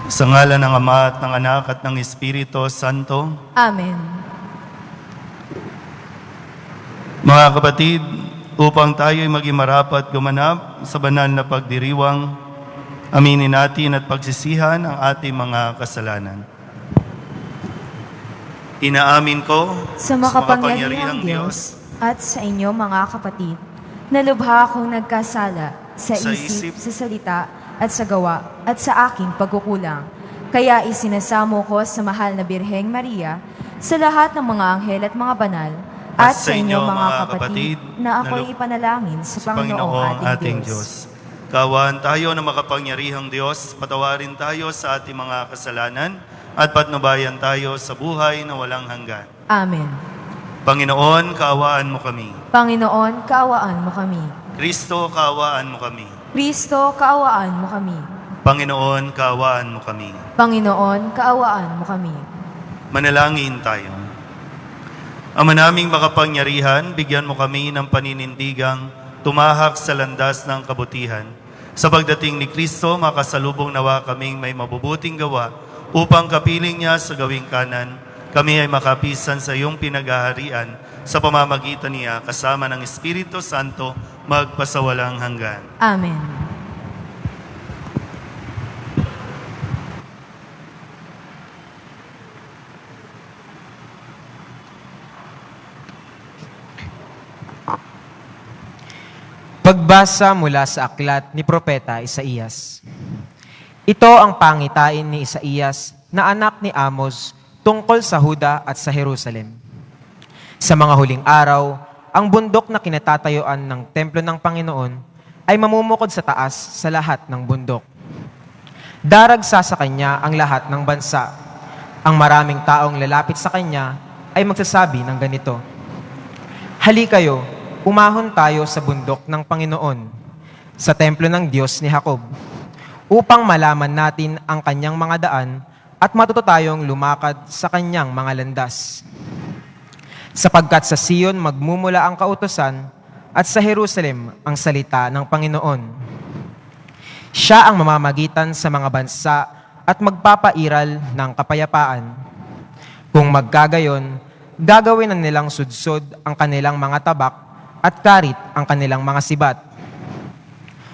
Sa ngalan ng Ama at ng Anak at ng Espiritu Santo. Amen. Mga kapatid, upang tayo'y maging marapat gumanap sa banal na pagdiriwang, aminin natin at pagsisihan ang ating mga kasalanan. Inaamin ko Sa makapangyarihang Diyos at sa inyo mga kapatid, na lubha akong nagkasala sa isip, sa salita at sa gawa at sa aking pagkukulang. Kaya isinasamo ko sa mahal na Birheng Maria, sa lahat ng mga anghel at mga banal, at sa inyo mga kapatid, na ako'y ipanalangin sa Panginoong ating Diyos. Kaawaan tayo ng makapangyarihang Diyos, patawarin tayo sa ating mga kasalanan, at patnubayan tayo sa buhay na walang hanggan. Amen. Panginoon, kaawaan mo kami. Panginoon, kaawaan mo kami. Kristo, kaawaan mo kami. Kristo, kaawaan mo kami. Panginoon, kaawaan mo kami. Panginoon, kaawaan mo kami. Manalangin tayo. Ama naming makapangyarihan, bigyan mo kami ng paninindigang tumahak sa landas ng kabutihan. Sa pagdating ni Kristo, makasalubong nawa kaming may mabubuting gawa upang kapiling niya sa gawing kanan, kami ay makapisan sa iyong pinaghaharian sa pamamagitan niya kasama ng Espiritu Santo magpasawalang hanggan. Amen. Pagbasa mula sa aklat ni Propeta Isaías. Ito ang pangitain ni Isaías na anak ni Amos tungkol sa Huda at sa Jerusalem. Sa mga huling araw, ang bundok na kinatatayuan ng templo ng Panginoon ay mamumukod sa taas sa lahat ng bundok. Daragsa sa kanya ang lahat ng bansa. Ang maraming taong lalapit sa kanya ay magsasabi ng ganito, "Hali kayo, umahon tayo sa bundok ng Panginoon, sa templo ng Diyos ni Jacob, upang malaman natin ang kanyang mga daan at matuto tayong lumakad sa kanyang mga landas. Sapagkat sa Sion magmumula ang kautusan at sa Jerusalem ang salita ng Panginoon. Siya ang mamamagitan sa mga bansa at magpapairal ng kapayapaan. Kung magkagayon, gagawin na nilang sudsod ang kanilang mga tabak at karit ang kanilang mga sibat.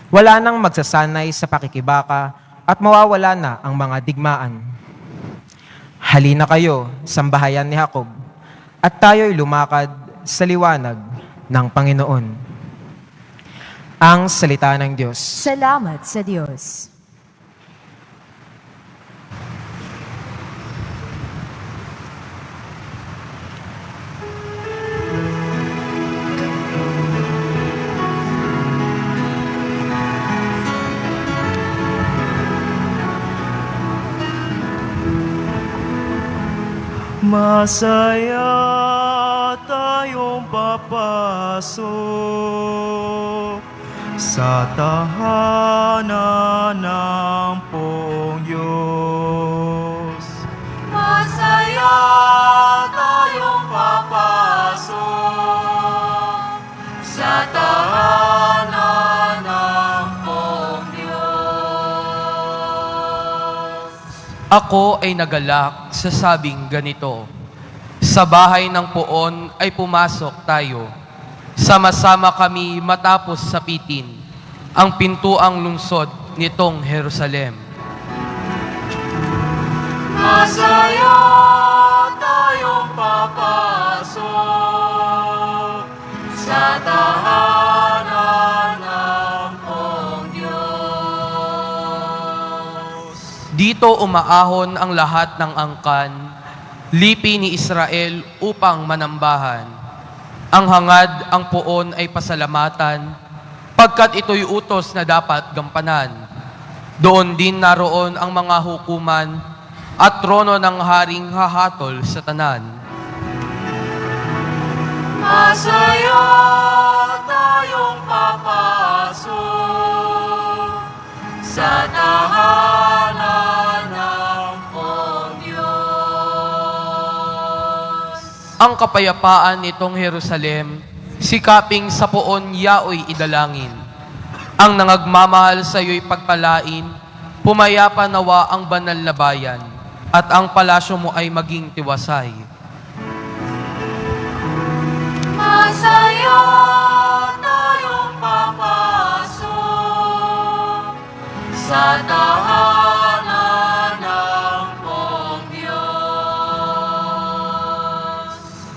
Wala nang magsasanay sa pakikibaka at mawawala na ang mga digmaan. Halina kayo, sambahayan ni Jacob, at tayo'y lumakad sa liwanag ng Panginoon." Ang salita ng Diyos. Salamat sa Diyos. Masaya tayong papasok sa tahanan ng poong Diyos. Masaya tayong papasok sa tahanan ng poong Diyos. Ako ay nagalak sa sabing ganito, sa bahay ng poon ay pumasok tayo. Sama-sama kami matapos sapitin ang pintuang lungsod nitong Jerusalem. Masaya tayong papasok sa tahanan ng poong Diyos. Dito umaahon ang lahat ng angkan, lipi ni Israel upang manambahan. Ang hangad, ang poon ay pasalamatan, pagkat ito'y utos na dapat gampanan. Doon din naroon ang mga hukuman at trono ng haring hahatol sa tanan. Masaya tayong papasok sa tahanan ng poong Diyos. Ang kapayapaan nitong Jerusalem, sikaping sa poon yaoy idalangin. Ang nangagmamahal sa iyo'y pagpalain, Pumayapa nawa ang banal na bayan, at ang palasyo mo ay maging tiwasay. Masaya tayong papasok sa tahanan ng Pong Diyos.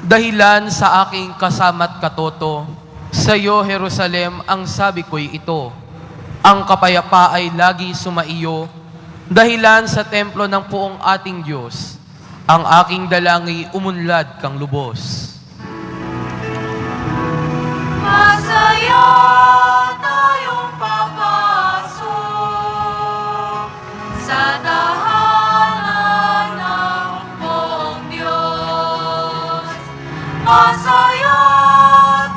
Dahilan sa aking kasama't katoto, sa iyo, Jerusalem, ang sabi ko'y ito. Ang kapayapa ay lagi sumaiyo, dahilan sa templo ng poong ating Diyos. Ang aking dalangi umunlad kang lubos. Masaya tayong papasok sa tahanan ng Pong Diyos. Masaya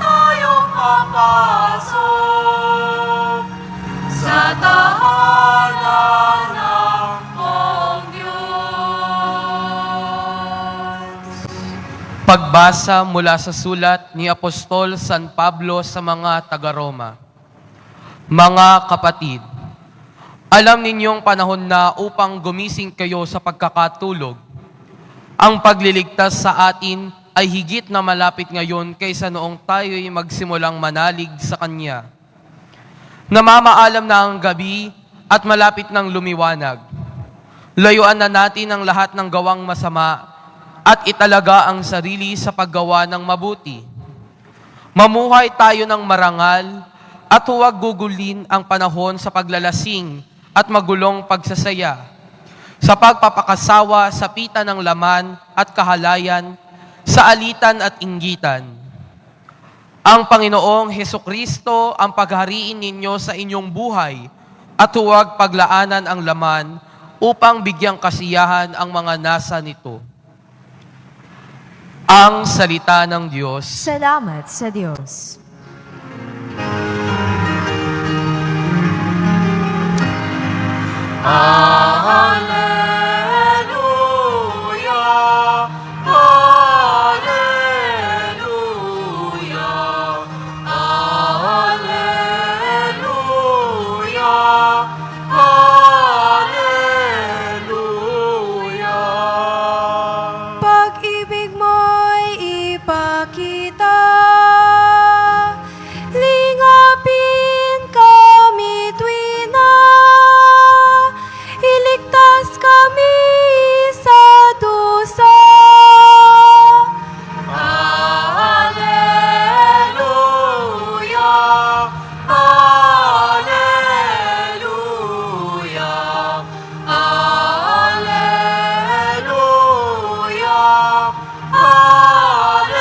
tayong papasok sa tahanan ng Pong Diyos. Pagbasa mula sa sulat ni Apostol San Pablo sa mga taga-Roma. Mga kapatid, alam ninyong panahon na upang gumising kayo sa pagkakatulog. Ang pagliligtas sa atin ay higit na malapit ngayon kaysa noong tayo'y magsimulang manalig sa Kanya. Namamaalam na ang gabi at malapit ng lumiwanag. Layuan na natin ang lahat ng gawang masama at italaga ang sarili sa paggawa ng mabuti. Mamuhay tayo ng marangal at huwag gugulin ang panahon sa paglalasing at magulong pagsasaya, sa pagpapakasawa sa pita ng laman at kahalayan, sa alitan at inggitan. Ang Panginoong Hesukristo ang paghariin ninyo sa inyong buhay at huwag paglaanan ang laman upang bigyang kasiyahan ang mga nasa nito. Ang salita ng Diyos. Salamat sa Diyos. Hallelujah, hallelujah, hallelujah, hallelujah. Pag-ibig mo'y ipakita, lingapin kami tuwi na, iligtas kami sa dusa. Hallelujah, hallelujah, hallelujah, hallelujah.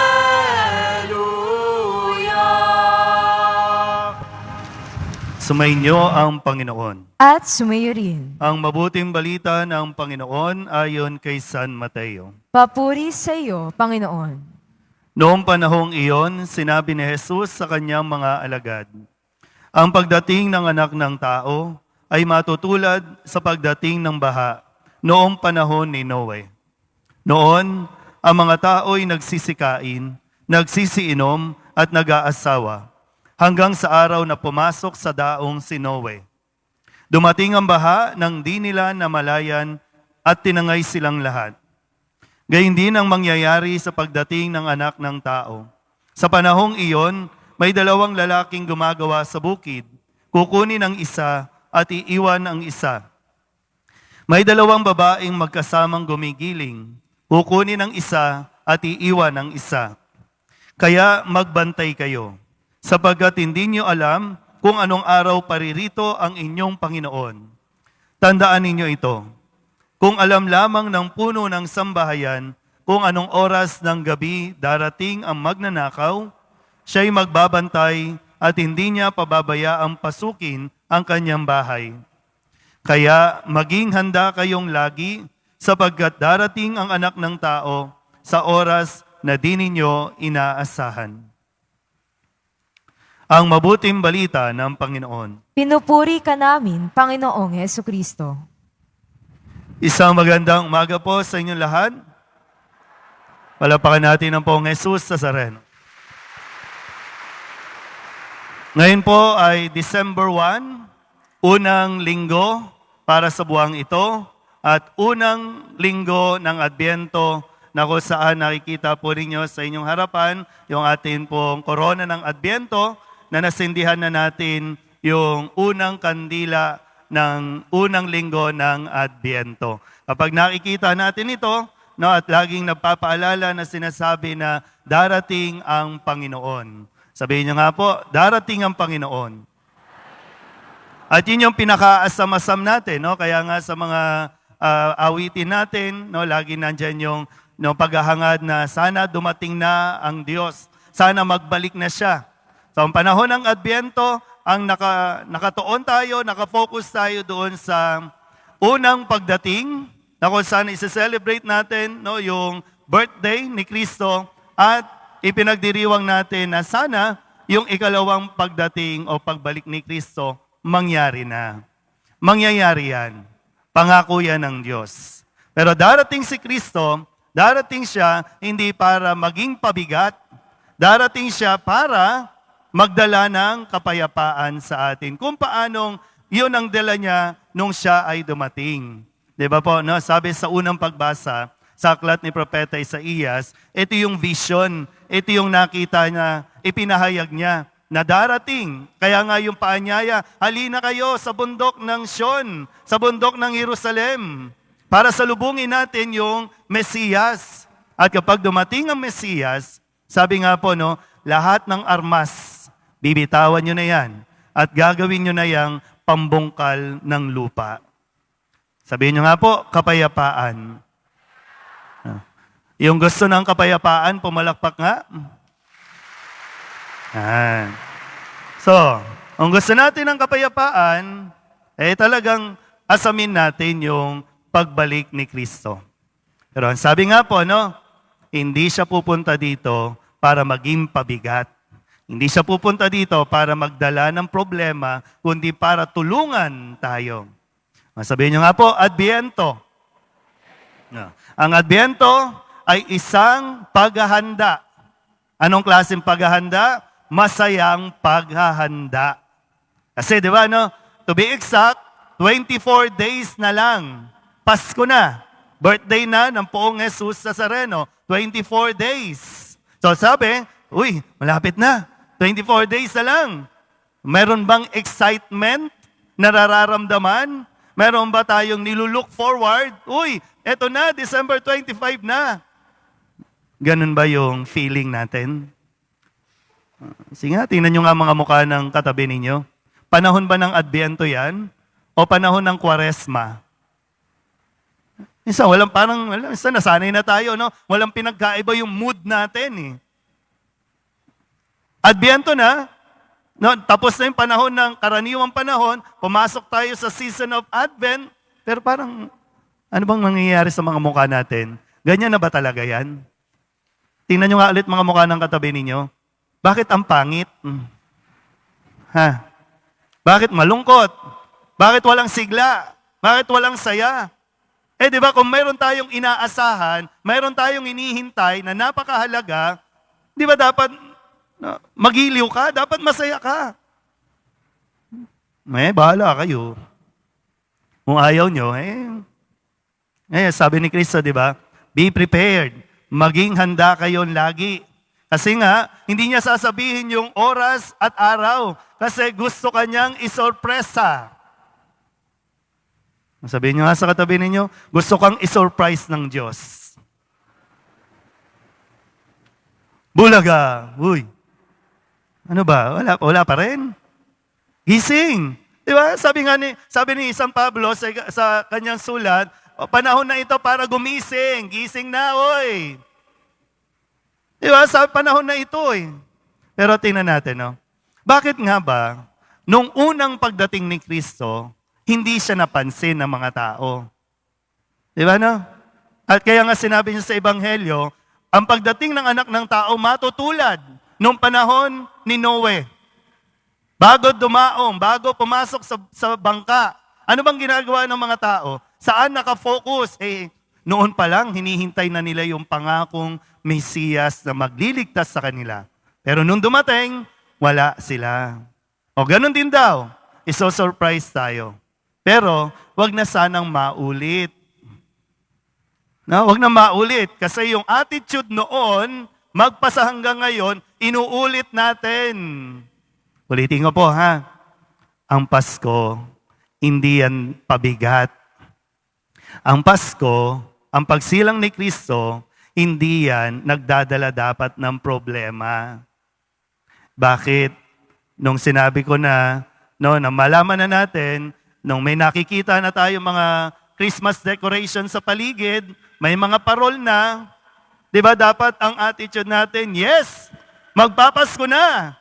Sumainyo ang Panginoon. At sumayo rin. Ang mabuting balita ng Panginoon ayon kay San Mateo. Papuri sa iyo, Panginoon. Noong panahong iyon, sinabi ni Jesus sa kanyang mga alagad, ang pagdating ng anak ng tao ay matutulad sa pagdating ng baha noong panahon ni Noe. Noon, ang mga tao'y nagsisikain, nagsisiinom at nag-aasawa hanggang sa araw na pumasok sa daong si Noe. Dumating ang baha nang di nila namalayan at tinangay silang lahat. Gayun din ang mangyayari sa pagdating ng anak ng tao. Sa panahong iyon, may dalawang lalaking gumagawa sa bukid. Kukunin ang isa at iiwan ang isa. May dalawang babaeng magkasamang gumigiling. Kukunin ang isa at iiwan ang isa. Kaya magbantay kayo, sapagkat hindi niyo alam kung anong araw paririto ang inyong Panginoon. Tandaan ninyo ito. Kung alam lamang ng puno ng sambahayan kung anong oras ng gabi darating ang magnanakaw, siya'y magbabantay at hindi niya pababayaang pasukin ang kanyang bahay. Kaya maging handa kayong lagi sapagkat darating ang anak ng tao sa oras na di ninyo inaasahan. Ang mabuting balita ng Panginoon. Pinupuri ka namin, Panginoong Hesukristo. Isang magandang umaga po sa inyong lahat. Palapakan natin ang Poong Jesus sa Nazareno. Ngayon po ay December 1, unang linggo para sa buwang ito at unang linggo ng Adbyento na kung saan nakikita po ninyo sa inyong harapan yung atin pong korona ng Adbyento na nasindihan na natin yung unang kandila ng unang linggo ng Adbyento. Kapag nakikita natin ito, no, at laging nagpapaalala na sinasabi na darating ang Panginoon. Sabihin niyo nga po, darating ang Panginoon. At yun yung pinakaasam-asam natin, no? Kaya nga sa mga awitin natin, no, lagi nandyan yung paghahangad na sana dumating na ang Diyos. Sana magbalik na siya. So ang panahon ng Adbyento, ang nakatuon tayo, nakafocus tayo doon sa unang pagdating, na kung saan isi-celebrate natin, no, yung birthday ni Kristo at ipinagdiriwang natin na sana yung ikalawang pagdating o pagbalik ni Kristo mangyari na. Mangyayari yan. Pangako yan ng Diyos. Pero darating si Kristo, darating siya hindi para maging pabigat. Darating siya para magdala ng kapayapaan sa atin. Kung paanong yun ang dala niya nung siya ay dumating. Di ba po, no? Sabi sa unang pagbasa, sa aklat ni Propeta Isaías, ito yung vision, ito yung nakita niya, ipinahayag niya, na darating. Kaya nga yung paanyaya, halina kayo sa bundok ng Sion, sa bundok ng Jerusalem, para salubungin natin yung Mesiyas. At kapag dumating ang Mesiyas, sabi nga po, no, lahat ng armas, bibitawan nyo na yan, at gagawin nyo na yang pambungkal ng lupa. Sabihin nyo nga po, kapayapaan. Yung gusto ng kapayapaan, pumalakpak nga. So, kung gusto natin ng kapayapaan, talagang asamin natin yung pagbalik ni Kristo. Pero ang sabi nga po, no, hindi siya pupunta dito para maging pabigat. Hindi siya pupunta dito para magdala ng problema, kundi para tulungan tayo. Sabihin nyo nga po, Adbyento. Ang Adbyento ay isang paghahanda. Anong klaseng paghahanda? Masayang paghahanda. Kasi di ba, no? To be exact, 24 days na lang. Pasko na. Birthday na ng poong Jesus Nazareno. 24 days. So sabi, uy, malapit na. 24 days na lang. Meron bang excitement na nararamdaman? Meron ba tayong nilulook forward? Uy, eto na, December 25 na. Ganun ba yung feeling natin? Sige nga, tingnan nyo nga mga mukha ng katabi ninyo. Panahon ba ng Adbyento yan? O panahon ng Kwaresma? Isa, nasanay na tayo, no? Walang pinagkaiba yung mood natin, eh. Adbyento na, no? Tapos na yung panahon ng karaniwang panahon, pumasok tayo sa season of Advent, pero parang, ano bang mangyayari sa mga mukha natin? Ganyan na ba talaga yan? Tingnan nyo nga ulit mga mukha ng katabi ninyo. Bakit ang pangit? Bakit malungkot? Bakit walang sigla? Bakit walang saya? Di ba kung mayroon tayong inaasahan, mayroon tayong inihintay na napakahalaga, di ba dapat magiliw ka? Dapat masaya ka. Bahala kayo. Kung ayaw nyo, sabi ni Kristo, di ba? Be prepared. Maging handa kayon lagi. Kasi nga, hindi niya sasabihin yung oras at araw kasi gusto kanyang isorpresa. Sabihin niyo nga sa katabi ninyo, gusto kang isurprise ng Diyos. Bulaga. Uy. Ano ba? Wala pa rin. Gising. Di ba? Sabi ni San Pablo sa kanyang sulat, panahon na ito para gumising. Gising na, oy. Di ba? Sa panahon na ito, eh. Pero tingnan natin, no? Bakit nga ba, nung unang pagdating ni Kristo, hindi siya napansin ng mga tao? Di ba, no? At kaya nga sinabi niya sa Ebanghelyo, ang pagdating ng anak ng tao matutulad nung panahon ni Noe. Bago dumaong, bago pumasok sa bangka, ano bang ginagawa ng mga tao? Saan nakafocus? Noon pa lang, hinihintay na nila yung pangakong Mesiyas na magliligtas sa kanila. Pero nung dumating, wala sila. O ganun din daw, iso-surprise tayo. Pero, wag na sanang maulit. No, wag na maulit. Kasi yung attitude noon, magpasa hanggang ngayon, inuulit natin. Ulitin ko po ha. Ang Pasko, hindi yan pabigat. Ang Pasko, ang pagsilang ni Kristo, hindi yan nagdadala dapat ng problema. Bakit? Nung sinabi ko na, na malaman na natin, nung may nakikita na tayo mga Christmas decoration sa paligid, may mga parol na, di ba dapat ang attitude natin, yes, magpapasko na.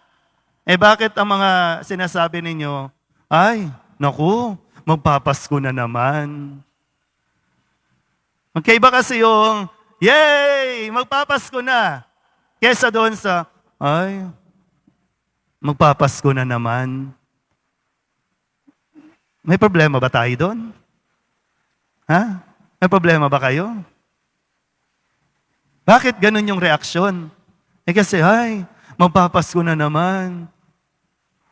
Bakit ang mga sinasabi ninyo, ay, naku, magpapasko na naman. Magkaiba kasi yung, yay, magpapasko na. Kesa doon sa, ay, magpapasko na naman. May problema ba tayo doon? Ha? May problema ba kayo? Bakit ganun yung reaksyon? Kasi, ay, magpapasko na naman.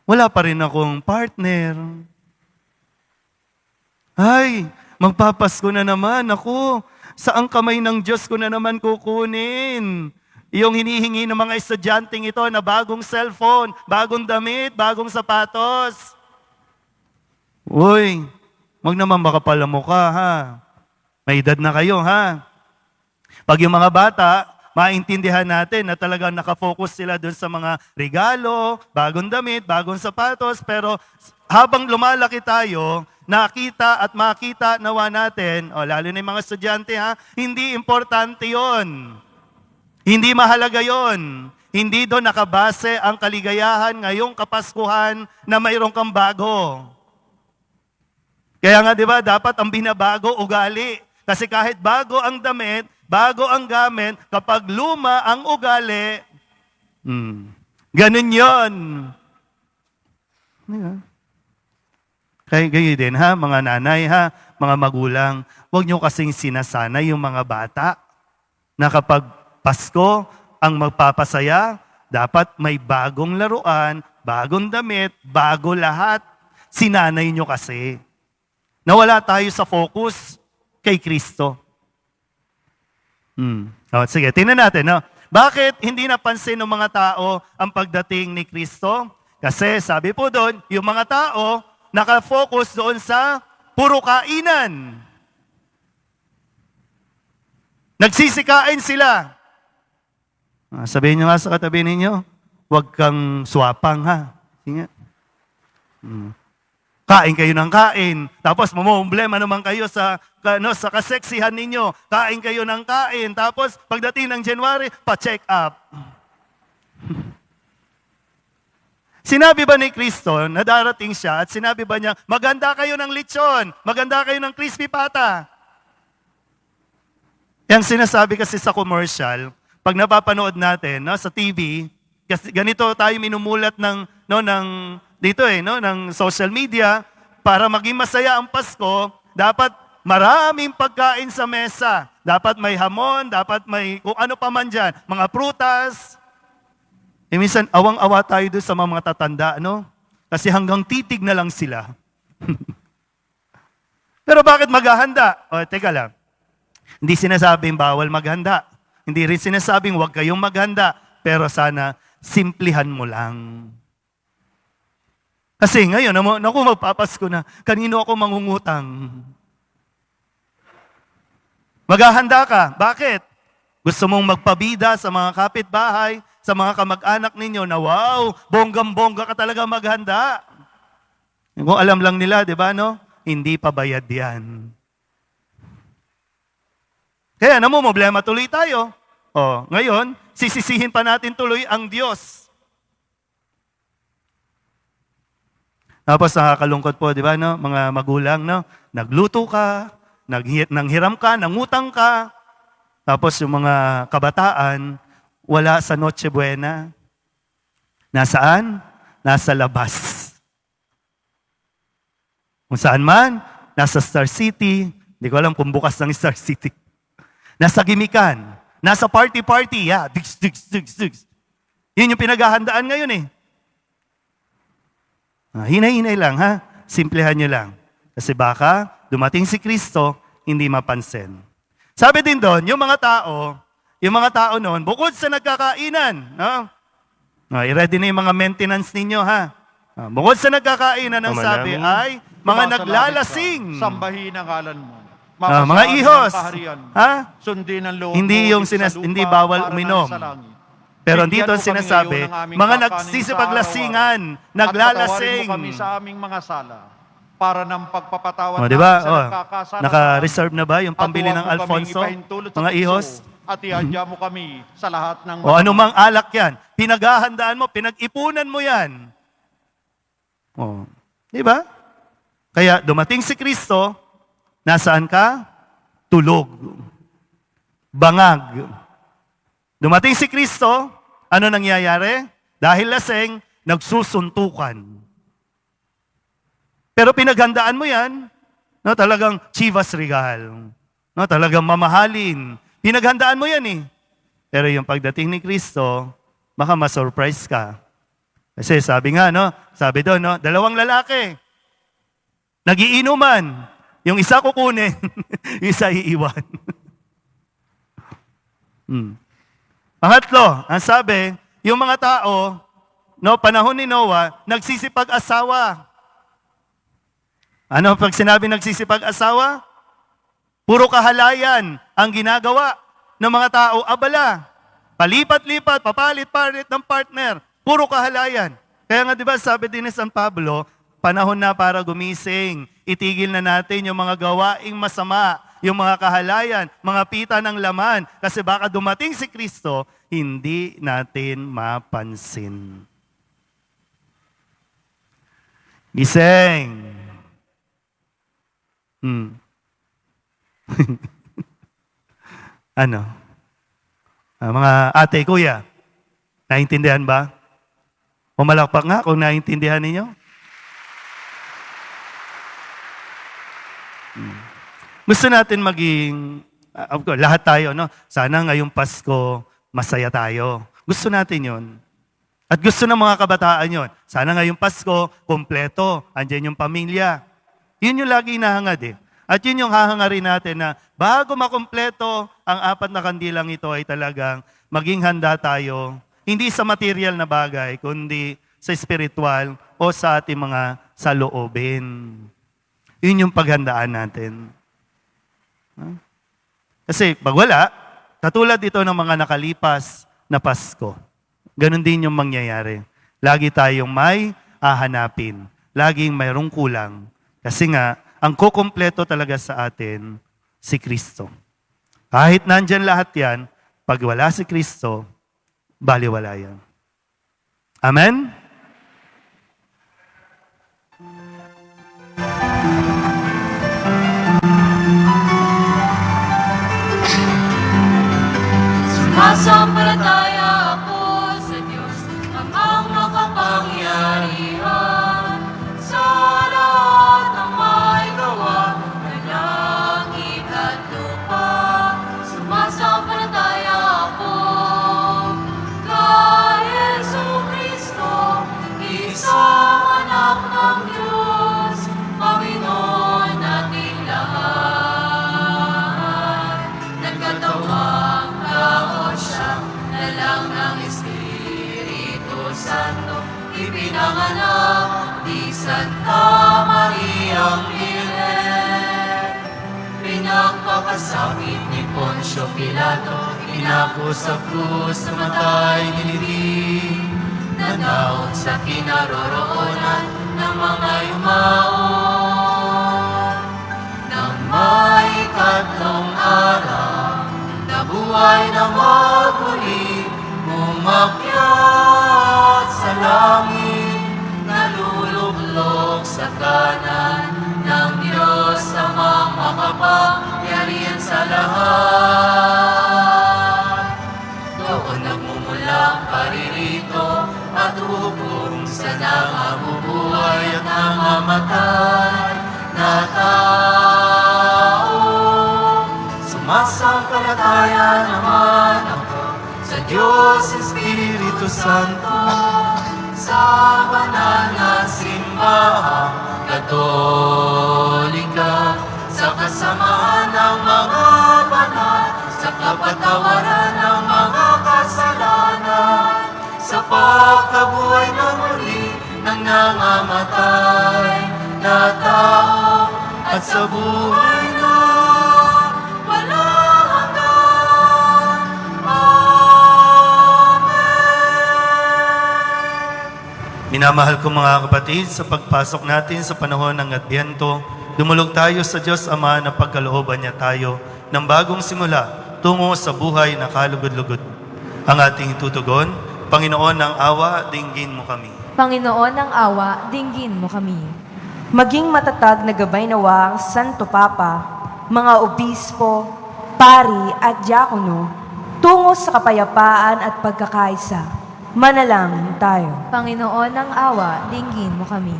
Wala pa rin akong partner. Ay, magpapasko na naman. Ako, saang kamay ng Diyos ko na naman kukunin? Yung hinihingi ng mga estudyanteng ito na bagong cellphone, bagong damit, bagong sapatos. Uy, wag naman makapal ang mukha, ha? May edad na kayo, ha? Pag yung mga bata, maintindihan natin na talagang nakafocus sila dun sa mga regalo, bagong damit, bagong sapatos, pero habang lumalaki tayo, nakita at makita nawa natin, lalo na yung mga estudyante, ha? Hindi importante yon. Hindi mahalaga yon. Hindi doon nakabase ang kaligayahan ngayong Kapaskuhan na mayroon kang bago. Kaya nga, di ba, dapat ang binabago, ugali. Kasi kahit bago ang damit, bago ang gamit, kapag luma ang ugali, ganun yon. Kaya gayon din, ha, mga nanay, ha, mga magulang, huwag nyo kasing sinasanay yung mga bata na kapag Pasko ang magpapasaya, dapat may bagong laruan, bagong damit, bago lahat. Sinanay nyo kasi. Nawala tayo sa focus kay Kristo. Sige, tingnan natin. No? Bakit hindi napansin ng mga tao ang pagdating ni Kristo? Kasi sabi po doon, yung mga tao nakafocus doon sa puro kainan. Nagsisikain sila. Sabihin nyo nga sa katabi ninyo, huwag kang swapang, ha? Sige. Kain kayo ng kain. Tapos mamumblema naman kayo sa kaseksihan ninyo. Kain kayo ng kain. Tapos pagdating ng January, pa-check up. Sinabi ba ni Kristo na darating siya at sinabi ba niya, maganda kayo ng lechon, maganda kayo ng crispy pata? Yang sinasabi kasi sa commercial, pag napapanood natin sa TV, kasi ganito tayo minumulat ng social media, para maging masaya ang Pasko, dapat maraming pagkain sa mesa. Dapat may hamon, dapat may kung ano pa man dyan, mga prutas. Minsan, awang-awa tayo doon sa mga tatanda, Kasi hanggang titig na lang sila. Pero bakit maghahanda? Teka lang. Hindi sinasabing bawal maghanda. Hindi rin sinasabing huwag kayong maghanda. Pero sana, simplihan mo lang. Kasi ngayon, naku, magpapasko na. Kanino ako mangungutang? Maghahanda ka. Bakit? Gusto mong magpabida sa mga kapitbahay, sa mga kamag-anak ninyo na wow, bonggam-bongga ka talaga maghanda. Kung alam lang nila, di ba, Hindi pa bayad yan. Kaya problema tuloy tayo. Ngayon, sisisihin pa natin tuloy ang Diyos. Tapos nakakalungkot po, di ba, mga magulang, nagluto ka, nanghiram ka, nangutang ka. Tapos yung mga kabataan, wala sa Noche Buena. Nasaan? Nasa labas. Kung saan man, nasa Star City. Hindi ko alam kung bukas ng Star City. Nasa gimikan. Nasa party-party. Yeah. Digs. Yun yung pinaghahandaan ngayon eh. Hinay-hinay lang, ha? Simplehan nyo lang. Kasi baka dumating si Kristo, hindi mapansin. Sabi din doon, yung mga tao noon, bukod sa nagkakainan, no? I-ready na yung mga maintenance ninyo, ha? Bukod sa nagkakainan, ang sabi ay mga naglalasing. Sambahin ang ngalan mo. Mga ihos. Ha? Sundin ang loob Hindi mo yung sa lupa hindi bawal para uminom. nasa langit. Pero Bigyan dito mo kami sinasabi, ngayon ng aming mga kakanin nagsisipaglasingan, sa araw-araw. naglalasing. At patawarin mo kami sa aming mga sala para ng pagpapatawad O, di ba? namin sa nagkakasala Naka-reserve na ba yung At pambili huwag ng mo kaming Alfonso? ipahintulot sa Mga tukso. ihos? At ihadya mo kami sa lahat ng O anumang alak yan, pinaghahandaan mo, pinag-ipunan mo yan. O, di ba? Kaya dumating si Kristo, nasaan ka? Tulog. Bangag. Dumating si Kristo, ano nangyayari? Dahil laseng, nagsusuntukan. Pero pinaghandaan mo yan, no, talagang Chivas Regal. No, talagang mamahalin. Pinaghandaan mo yan eh. Pero yung pagdating ni Kristo, baka ma-surprise ka. Kasi sabi nga, no, sabi doon, no, dalawang lalaki, nagiinuman. Yung isa kukunin, yung isa iiwan. Pangatlo, ang sabi, yung mga tao, no, panahon ni Noah, nagsisipag-asawa. Ano pag sinabi nagsisipag-asawa? Puro kahalayan ang ginagawa ng mga tao. Abala, palipat-lipat, papalit-palit ng partner. Puro kahalayan. Kaya nga, di ba, sabi din ni San Pablo, panahon na para gumising. Itigil na natin yung mga gawaing masama, yung mga kahalayan, mga pita ng laman. Kasi baka dumating si Kristo, hindi natin mapansin. Gising. Ano? Mga ate, kuya, naintindihan ba? Pumalakpak nga kung naintindihan ninyo. Gusto natin maging, of course, lahat tayo, no? Sana ngayong Pasko, masaya tayo. Gusto natin yon. At gusto ng mga kabataan yon. Sana ngayong Pasko, kompleto, andyan yung pamilya. Yun yung lagi hinahangad eh. At yun yung hahangarin natin na bago makumpleto ang 4 na kandilang ito ay talagang maging handa tayo, hindi sa material na bagay, kundi sa spiritual o sa ating mga saloobin. Yun yung paghandaan natin. Kasi pag wala, katulad ito ng mga nakalipas na Pasko, ganun din yung mangyayari. Lagi tayong may hahanapin. Laging mayroong kulang. Kasi nga, ang kukumpleto talaga sa atin, si Kristo. Kahit nandyan lahat yan, pag wala si Kristo, baliwala yan. Amen? Sumasampalataya ako sa Diyos, ang makapangyarihan sa lahat ng may gawa ng langit at lupa. Sumasampalataya ako kay Jesucristo, isang anak ng Diyos, Panginoon nating lahat. Nagkatawang tao siya, nalang ng Espiritu Santo, ipinanganak di Santa Mariang Virgen. Pinagpakasakit ni Poncio Pilato, inako sa krus, namatay, nilibing, nanaon sa kinaroroonan ng mga yumaon. Nang may 3 araw, nabuhay na magmuli, umakyat sa langit, naluluklok sa kanan ng Diyos amang makapangyarihan sa lahat. Doon nagmumulang paririto at hukom sa nangabubuhay at nangamatay na tao. Sumasampalataya naman ako sa Diyos Espiritu Santo, sa banal na simbahang Katoliko. kapatawaran ng mga kasalanan, sa pagkabuhay na muli ng nangamatay na tao, at sa buhay na walang hanggan. Minamahal ko mga kapatid, sa pagpasok natin sa panahon ng Adbyento, dumulog tayo sa Diyos Ama na pagkalooban niya tayo ng bagong simula tungo sa buhay na kalugod-lugod. Ang ating tutugon, Panginoon ng awa, dinggin mo kami. Panginoon ng awa, dinggin mo kami. Maging matatag na gabay nawa ang Santo Papa, mga obispo, pari at diakono, tungo sa kapayapaan at pagkakaisa. Manalangin tayo. Panginoon ng awa, dinggin mo kami.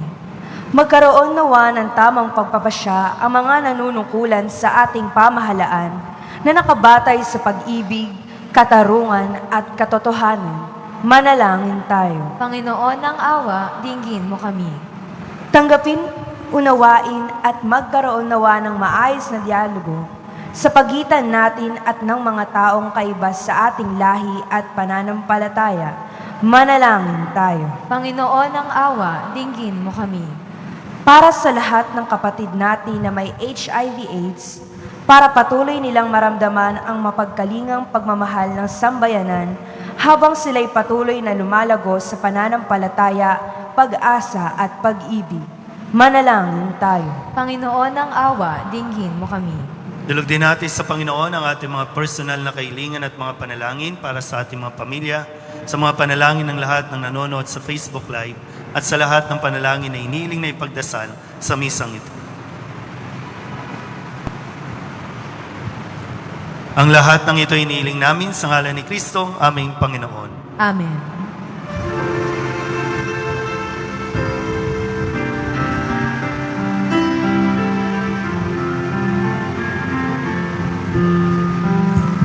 Magkaroon nawa ng tamang pagpapasya ang mga nanunungkulan sa ating pamahalaan na nakabatay sa pag-ibig, katarungan at katotohanan. Manalangin tayo. Panginoon ng awa, dinggin mo kami. Tanggapin, unawain at magkaroon nawa ng maayos na dialogo sa pagitan natin at ng mga taong kaiba sa ating lahi at pananampalataya. Manalangin tayo. Panginoon ng awa, dinggin mo kami. Para sa lahat ng kapatid natin na may HIV/AIDS, para patuloy nilang maramdaman ang mapagkalingang pagmamahal ng sambayanan habang sila'y patuloy na lumalago sa pananampalataya, pag-asa at pag-ibig. Manalangin tayo. Panginoon ng awa, dinggin mo kami. Dulog din natin sa Panginoon ang ating mga personal na kahilingan at mga panalangin para sa ating mga pamilya, sa mga panalangin ng lahat ng nanonood sa Facebook Live, at sa lahat ng panalangin na iniling na ipagdasal sa misang ito. Ang lahat ng ito iniling namin sa ngalan ni Kristo, aming Panginoon. Amen.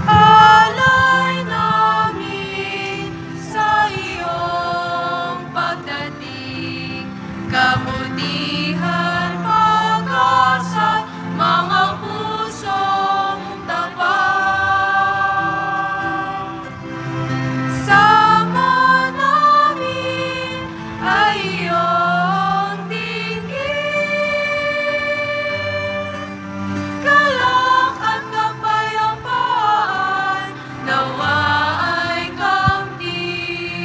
Alay namin sa iyong pagdating, kabutihan, pag-asa, mga pusong tapat. Sama namin ay iyong dinggin, galak at kapayapaan, nawa ay kamtin.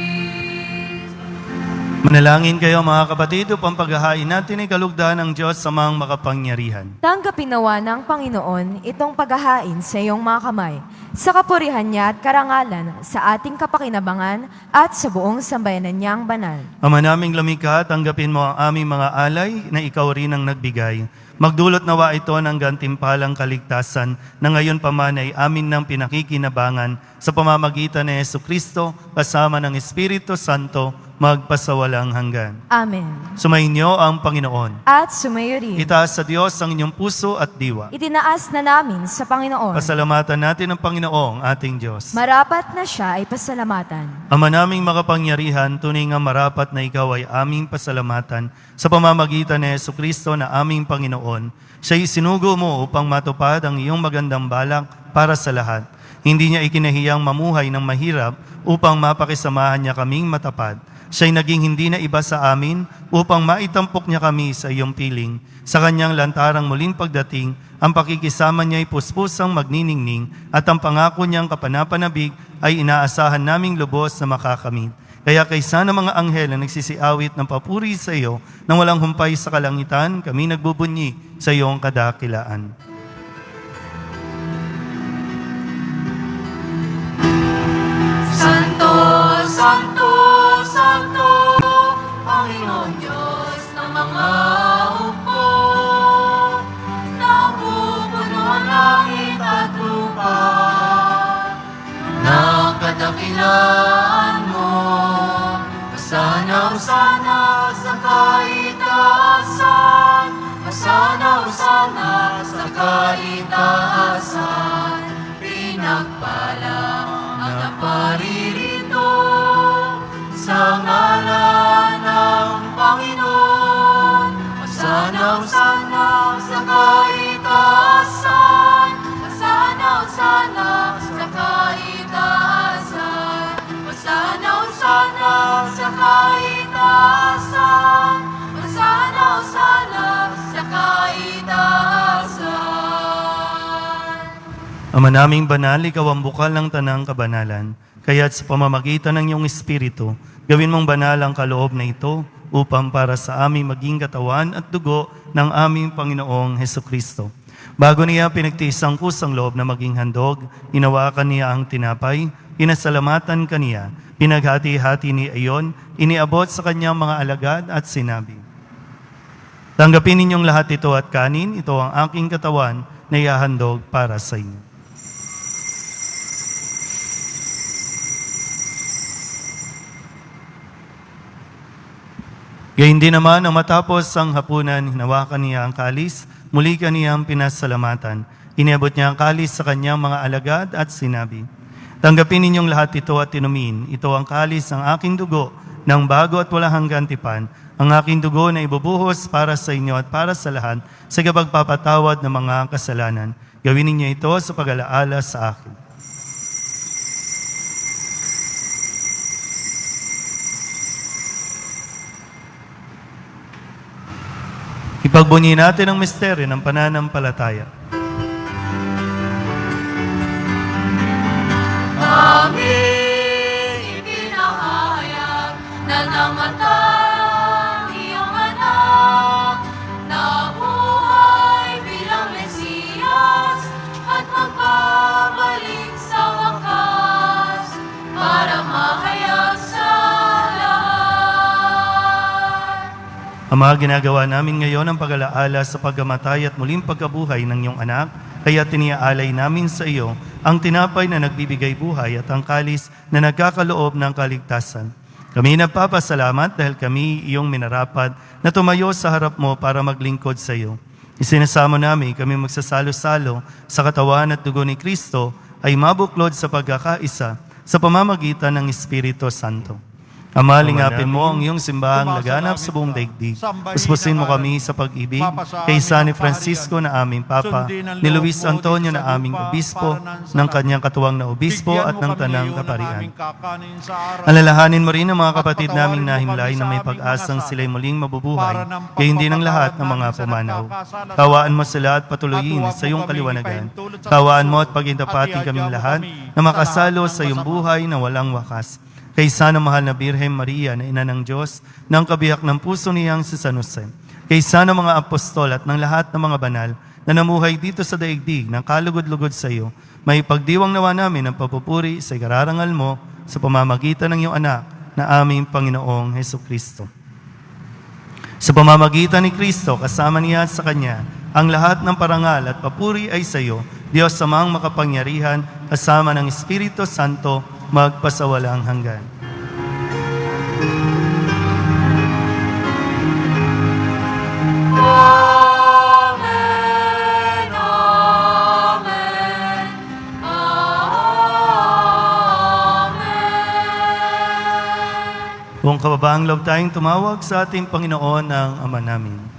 Manalangin kayo mga kapatid upang paghahain natin ay kalugdan ng Diyos sa mga makapangyarihan. Tanggapin nawa ng Panginoon itong paghahain sa iyong mga kamay, sa kapurihan niya at karangalan, sa ating kapakinabangan at sa buong sambayanan niyang banal. Ama naming lumikha, tanggapin mo ang aming mga alay na ikaw rin ang nagbigay. Magdulot nawa ito ng gantimpalang kaligtasan na ngayon pa man ay amin ng pinakikinabangan sa pamamagitan ni Jesucristo kasama ng Espiritu Santo magpasawalang hanggan. Amen. Sumainyo ang Panginoon. At sumayo rin. Itaas sa Diyos ang inyong puso at diwa. Itinaas na namin sa Panginoon. Pasalamatan natin ang Panginoong ating Diyos. Marapat na siya ay pasalamatan. Ama naming makapangyarihan, tunay nga marapat na ikaw ay aming pasalamatan sa pamamagitan ni Jesucristo na aming Panginoon. Siya'y sinugo mo upang matupad ang iyong magandang balak para sa lahat. Hindi niya ikinahiyang mamuhay ng mahirap upang mapakisamahan niya kaming matapad. Siya'y naging hindi na iba sa amin upang maitampok niya kami sa iyong piling. Sa kanyang lantarang muling pagdating, ang pakikisama niya ay puspusang magniningning at ang pangako niyang kapanapanabik ay inaasahan naming lubos na makakamit. Kaya kaysa ng mga anghel na nagsisiawit ng papuri sa iyo nang walang humpay sa kalangitan, kami nagbubunyi sa iyong kadakilaan. Santo, Santo, Santo, Panginoon Diyos ng mga hukbo, napupuno ang langit at lupa, ng kadakilaan mo. Hosana, Hosana sa kaitaasan, Hosana, Hosana sa kaitaasan, pinagpala ang naparirito sa ngalan ng Panginoon. Hosana, Hosana sa kaitaasan, Hosana, Hosana sa kaitaasan. Ama naming banal, ikaw ang bukal ng tanang kabanalan. Kaya't sa pamamagitan ng iyong Espiritu, gawin mong banal ang kaloob na ito upang para sa aming maging katawan at dugo ng aming Panginoong Heso Kristo. Bago niya pinagtiis ang kusang loob na maging handog, inawakan niya ang tinapay, inasalamatan kaniya, pinaghati-hati ni Ayon, iniabot sa kanyang mga alagad at sinabi, tanggapin ninyong lahat ito at kanin, ito ang aking katawan na ihahandog para sa inyo. Gayun din naman, ang matapos ang hapunan, hinawakan niya ang kalis, muli kaniyang pinasalamatan. Iniabot niya ang kalis sa kanyang mga alagad at sinabi, tanggapin ninyong lahat ito at inumin. Ito ang kalis ng aking dugo, ng bago at walang hanggang tipan, ang aking dugo na ibubuhos para sa inyo at para sa lahat sa kapagpapatawad ng mga kasalanan. Gawin ninyo ito sa pag-alaala sa akin. Ipagbunyi natin ang misteryo ng pananampalataya. Aming ipinahayag na namatay iyong anak, na buhay bilang Mesiyas at magbabalik sa wakas para mahayag sa lahat. Ama, ginagawa namin ngayon ang pag-alaala sa pagkamatay at muling pagkabuhay ng iyong anak, kaya tiniaalay namin sa iyo ang tinapay na nagbibigay buhay at ang kalis na nagkakaloob ng kaligtasan. Kami nagpapasalamat dahil kami iyong minarapat na tumayo sa harap mo para maglingkod sa iyo. Isinasamo namin kami magsasalo-salo sa katawan at dugo ni Kristo ay mabuklod sa pagkakaisa sa pamamagitan ng Espiritu Santo. Ama, lingapin mo ang iyong simbahang laganap sa buong daigdig. Puspusin mo kami sa pag-ibig kay San Francisco na aming Papa, ni Luis Antonio na aming Obispo, ng kanyang katuwang na Obispo at ng Tanang Kaparian. Alalahanin mo rin ang mga kapatid naming nahimlay na may pag-asang sila'y muling mabubuhay, kaya hindi ng lahat ng mga pumanaw. Tawaan mo sila at patuloyin sa iyong kaliwanagan. Tawaan mo at pagintapatin kaming lahat na makasalo sa iyong buhay na walang wakas. Kay sana mahal na Birhen Maria na ina ng Diyos, ng kabiyak ng puso niyang si San Jose. Kay sana mga apostol at ng lahat ng mga banal na namuhay dito sa daigdig ng kalugod-lugod sa iyo, may pagdiwang nawa namin ang papupuri sa ikararangal mo sa pamamagitan ng iyong anak na aming Panginoong Heso Kristo. Sa pamamagitan ni Kristo, kasama niya at sa Kanya, ang lahat ng parangal at papuri ay sa iyo, Diyos Amang makapangyarihan, kasama ng Espiritu Santo, magpasawalang hanggan. Amen, amen, amen. Buong kababaang loob tayong tumawag sa ating Panginoon ng Ama namin.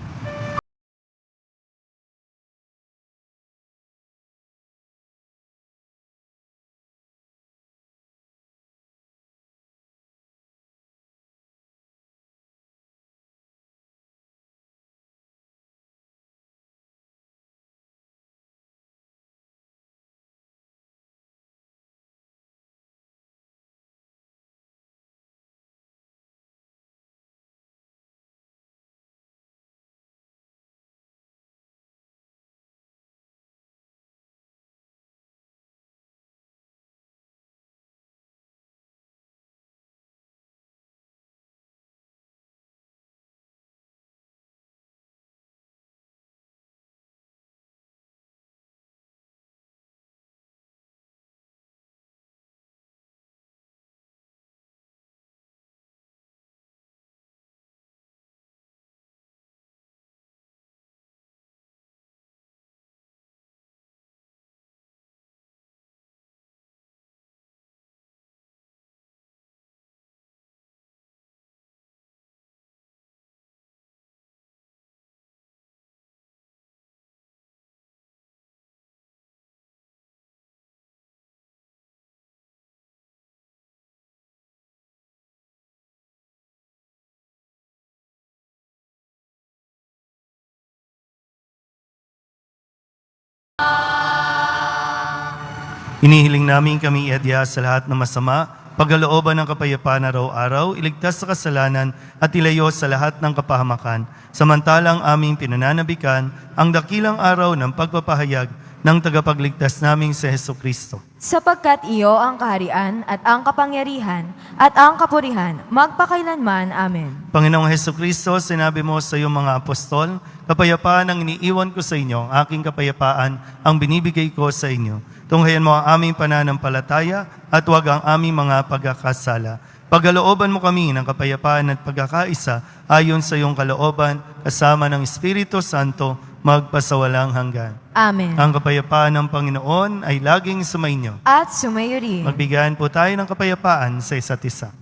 Inihiling namin kami iadya sa lahat ng masama, pagkalooban ng kapayapaan araw-araw, iligtas sa kasalanan at ilayo sa lahat ng kapahamakan. Samantalang aming pinananabikan ang dakilang araw ng pagpapahayag ng tagapagligtas naming si Hesus Kristo. Sapagkat iyo ang kaharian at ang kapangyarihan at ang kapurihan magpakailanman. Amen. Panginoong Hesus Kristo, sinabi mo sa iyong mga apostol, kapayapaan ang iniiwan ko sa inyo, ang aking kapayapaan ang binibigay ko sa inyo. Tunghayan mo ang aming pananampalataya at huwag ang aming mga pagkakasala. Pagkalooban mo kami ng kapayapaan at pagkakaisa ayon sa iyong kalooban, kasama ng Espiritu Santo, magpasawalang hanggan. Amen. Ang kapayapaan ng Panginoon ay laging sumainyo. At sumayo rin. Magbigayan po tayo ng kapayapaan sa isa't isa.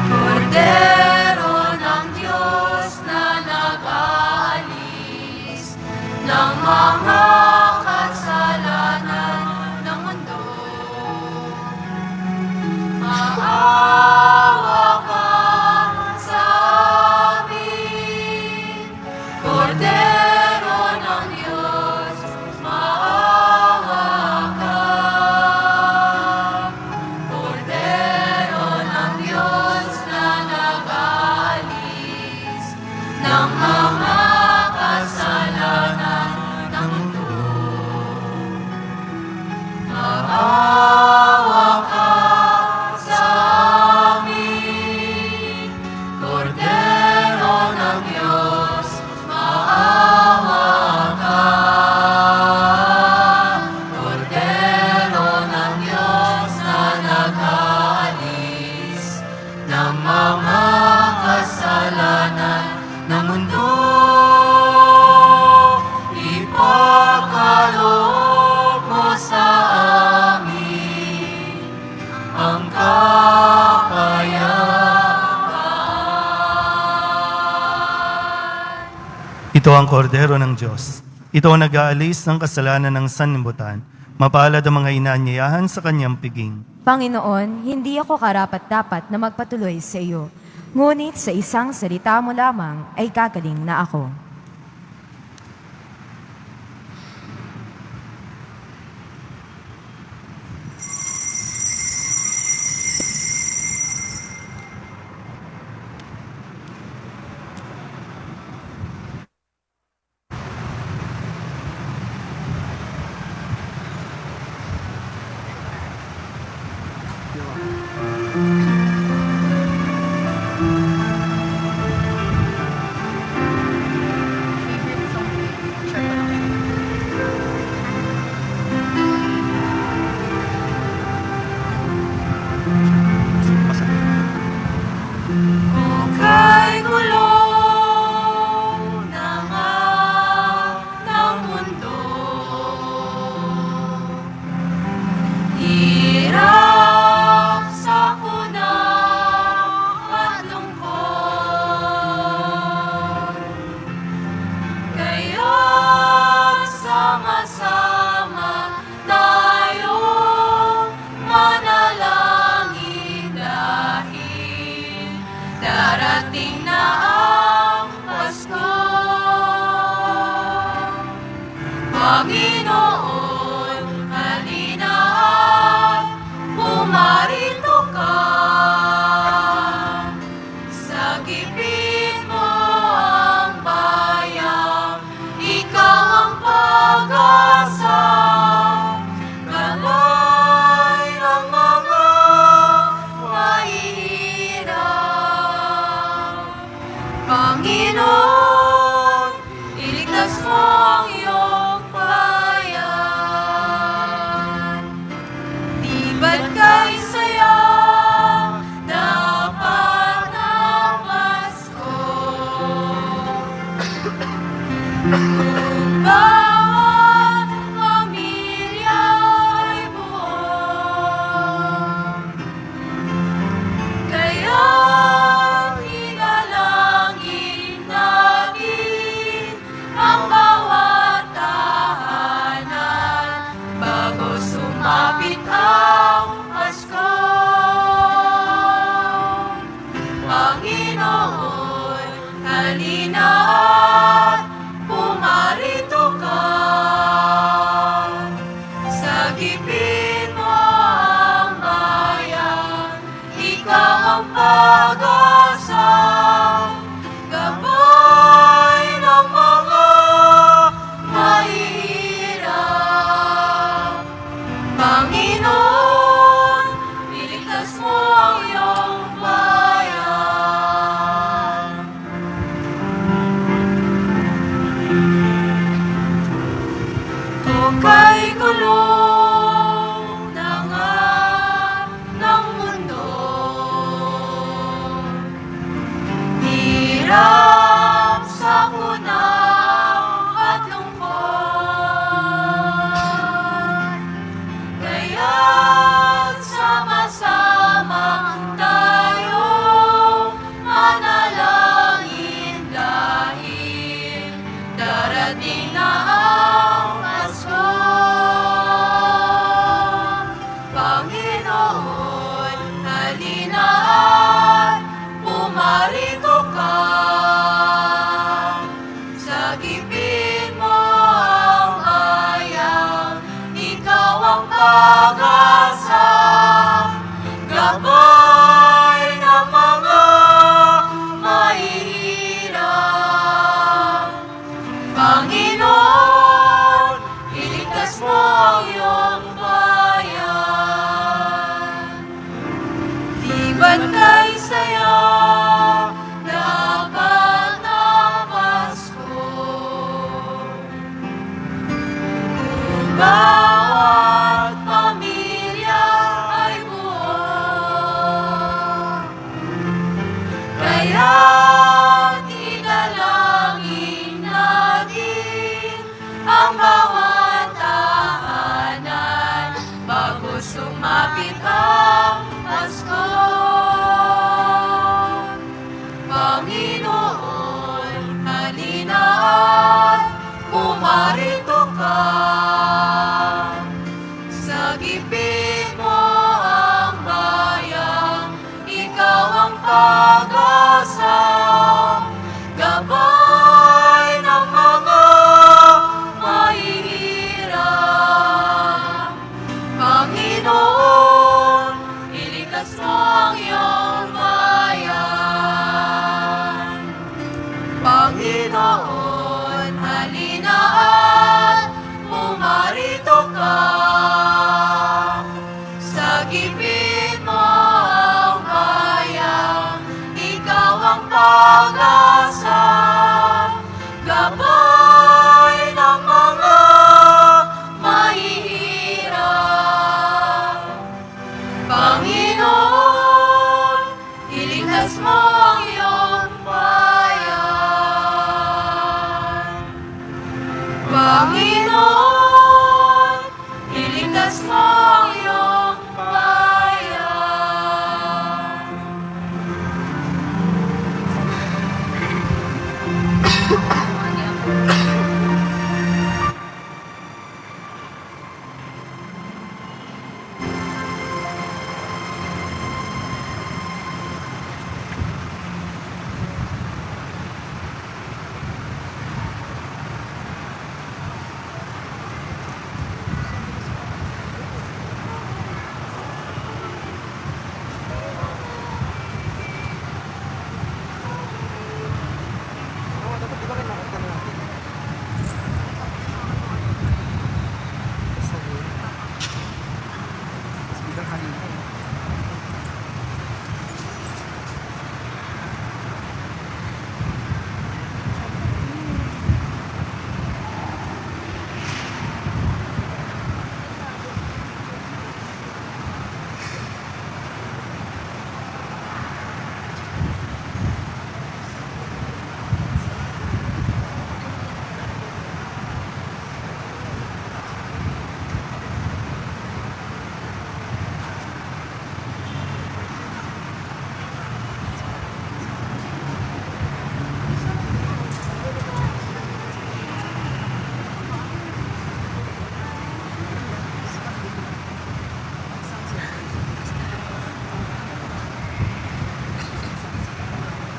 Kordero ng Diyos na nag-aalis ng mga kasalanan ng mundo. Maawa ka sa amin, Kordero ng Diyos, maawa ka. Kordero ng Diyos na nag-aalis ng mga kasalanan ng mundo. Maawa ka sa amin, Kordero ng Diyos, maawa ka. Kordero ng Diyos na nag-aalis ng mga kasalanan ng mundo. Ipagkaloob mo sa amin ang kapayapaan. Ito ang kordero ng Diyos. Ito ang nag-aalis ng kasalanan ng sanlibutan. Mapalad ang mga inaanyayahan sa kanyang piging. Panginoon, hindi ako karapat-dapat na magpatuloy sa iyo. Ngunit sa isang salita mo lamang ay kagaling na ako. halina at pumarito ka. Sagipin mo ang bayang, ikaw ang pag-asa. Gabay ng mga mahihirap. Panginoon, iligtas mo ang iyong bayan. Di ba't kay saya dapat ng Pasko? Kung bawat pamilya ay buo, kaya't idalangin natin ang bawat tahanan bago sumapit ang Pasko. Panginoon, halina at pumarito ka. Sagipin mo ang bayang, ikaw ang pag-asa. Gabay ng mga mahihirap. Panginoon, iligtas mo ang iyong bayan. Panginoon, halina at pumarito ka. Sagipin mo ang bayang, ikaw ang pag-asa. Gabay ng mga mahihirap. Panginoon, iligtas mo ang iyong bayan. Panginoon, iligtas mo ang iyong bayan.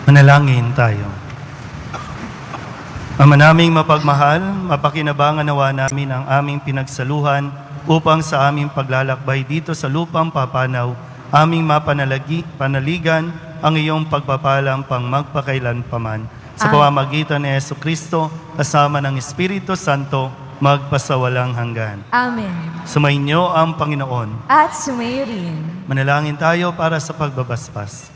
Manalangin tayo. Ama naming mapagmahal, mapakinabangan nawa namin ang aming pinagsaluhan upang sa aming paglalakbay dito sa lupang papanaw, aming panaligan ang iyong pagpapalang pang magpakailanpaman. Sa pamamagitan ni Jesucristo, kasama ng Espiritu Santo, magpasawalang hanggan. Amen. Sumainyo ang Panginoon. At sumayo rin. Manalangin tayo para sa pagbabasbas.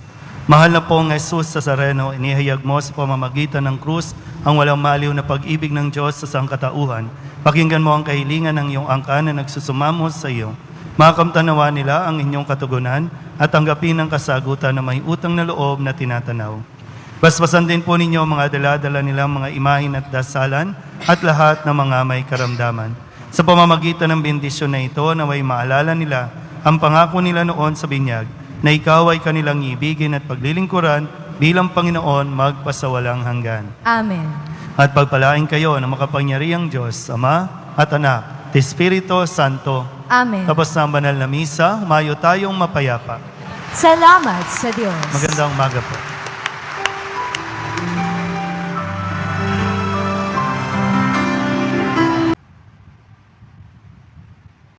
Mahal na pong Jesus Nazareno, inihayag mo sa pamamagitan ng krus ang walang maliw na pag-ibig ng Diyos sa sangkatauhan. Pakinggan mo ang kahilingan ng iyong angkan na nagsusumamo sa iyo. Makamtanawa nila ang inyong katugunan at tanggapin ang kasagutan na may utang na loob na tinatanaw. Basbasan din po ninyo mga dala-dala nilang mga imahin at dasalan at lahat ng mga may karamdaman. Sa pamamagitan ng bendisyon na ito, naway maalala nila ang pangako nila noon sa binyag, na ikaw ay kanilang ibigin at paglilingkuran bilang Panginoon magpasawalang hanggan. Amen. At pagpalain kayo ng makapangyarihang Diyos, Ama at Anak, at Espiritu Santo. Amen. Tapos na ang banal na misa, humayo tayong mapayapa. Salamat sa Diyos. Magandang umaga po.